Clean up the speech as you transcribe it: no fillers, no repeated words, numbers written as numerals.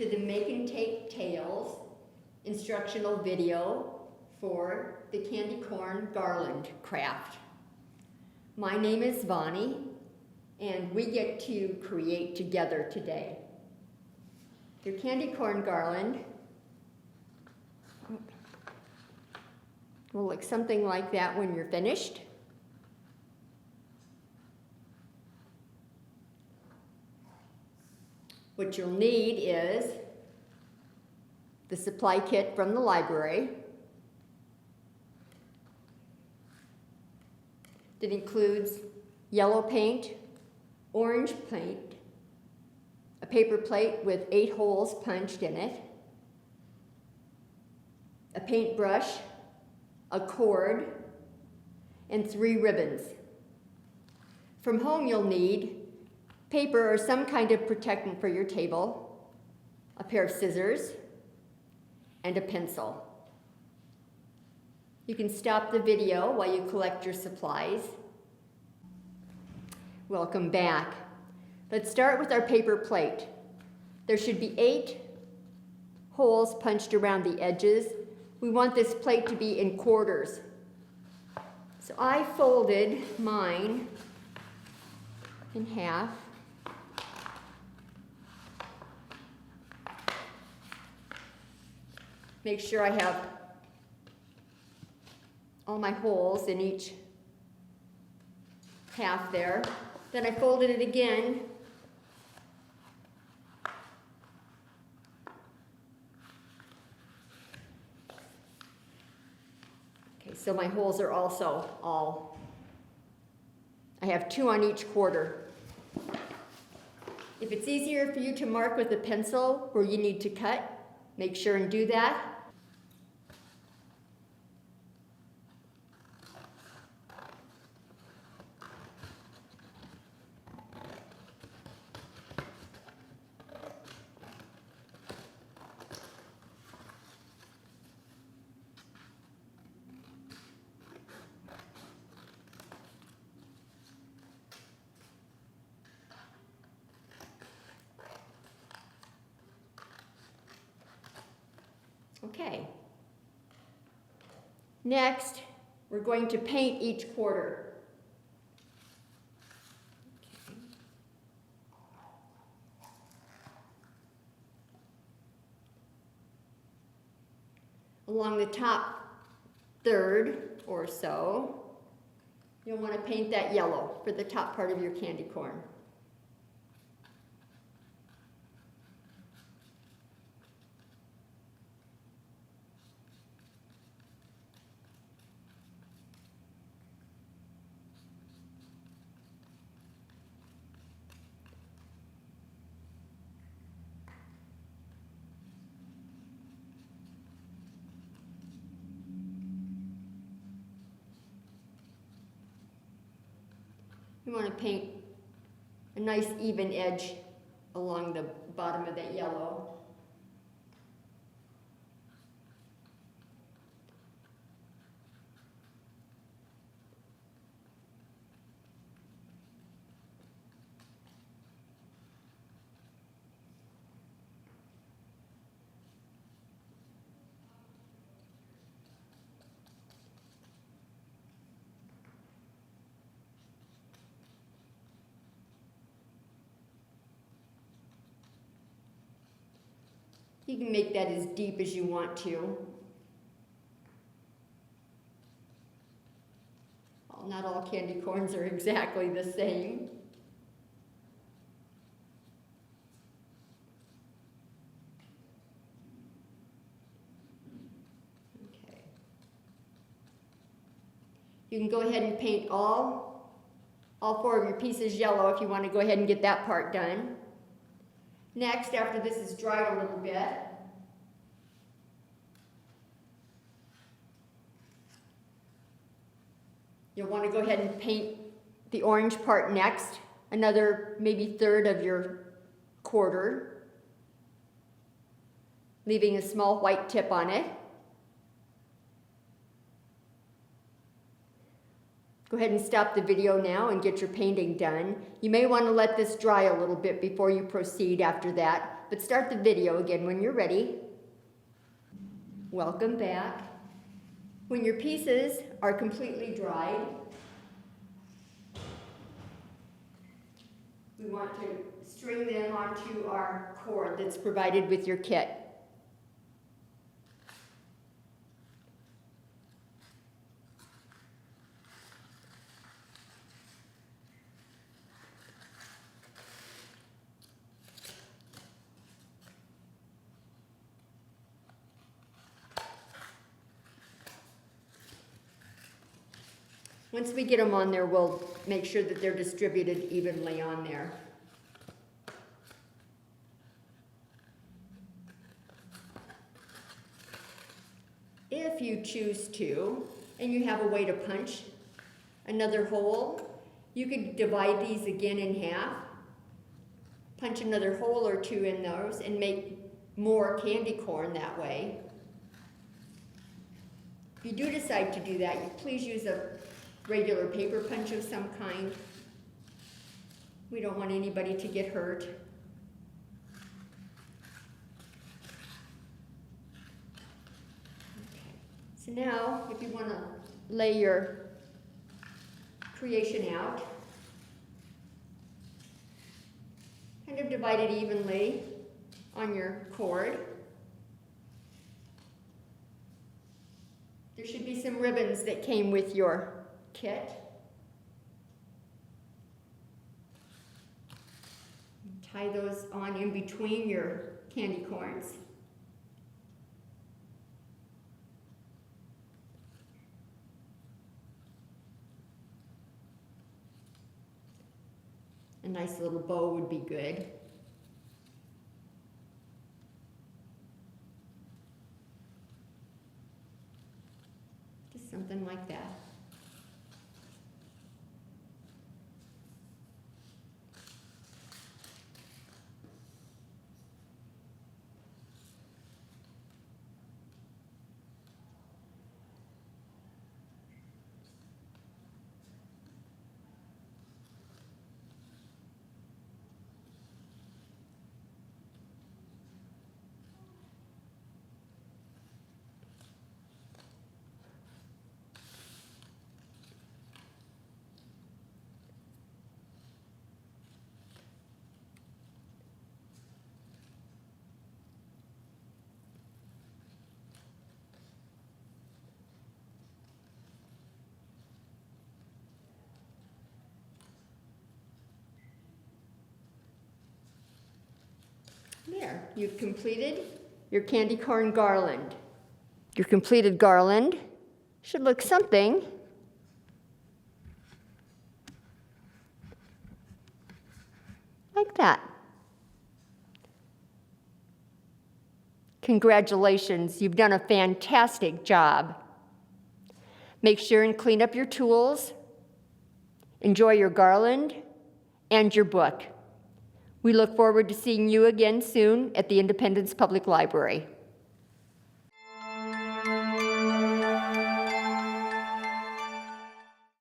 to the Make and Take Tails instructional video for the candy corn garland craft. My name is Vonnie, and we get to create together today. Your candy corn garland will look something like that when you're finished. What you'll need is the supply kit from the library that includes yellow paint, orange paint, a paper plate with 8 holes punched in it, a paintbrush, a cord, and 3 ribbons. From home you'll need paper or some kind of protectant for your table, a pair of scissors, and a pencil. You can stop the video while you collect your supplies. Welcome back. Let's start with our paper plate. There should be 8 holes punched around the edges. We want this plate to be in quarters. So I folded mine in half. Make sure I have all my holes in each half there. Then I folded it again. Okay, so my holes are also all, I have 2 on each quarter. If it's easier for you to mark with a pencil where you need to cut, make sure and do that. Okay. Next, we're going to paint each quarter. Okay. Along the top third or so, you'll want to paint that yellow for the top part of your candy corn. You want to paint a nice even edge along the bottom of that yellow. You can make that as deep as you want to. Well, not all candy corns are exactly the same. Okay. You can go ahead and paint all 4 of your pieces yellow if you want to go ahead and get that part done. Next, after this is dried a little bit, you'll want to go ahead and paint the orange part next, another maybe third of your quarter, leaving a small white tip on it. Go ahead and stop the video now and get your painting done. You may want to let this dry a little bit before you proceed after that, but start the video again when you're ready. Welcome back. When your pieces are completely dried, we want to string them onto our cord that's provided with your kit. Once we get them on there, we'll make sure that they're distributed evenly on there. If you choose to, and you have a way to punch another hole, you could divide these again in half, punch another hole or two in those, and make more candy corn that way. If you do decide to do that, please use a regular paper punch of some kind. We don't want anybody to get hurt. Okay. So now, if you want to lay your creation out, kind of divide it evenly on your cord. There should be some ribbons that came with your kit. Tie those on in between your candy corns. A nice little bow would be good. Just something like that. There, you've completed your candy corn garland. Your completed garland should look something like that. Congratulations, you've done a fantastic job. Make sure and clean up your tools, enjoy your garland and your book. We look forward to seeing you again soon at the Independence Public Library.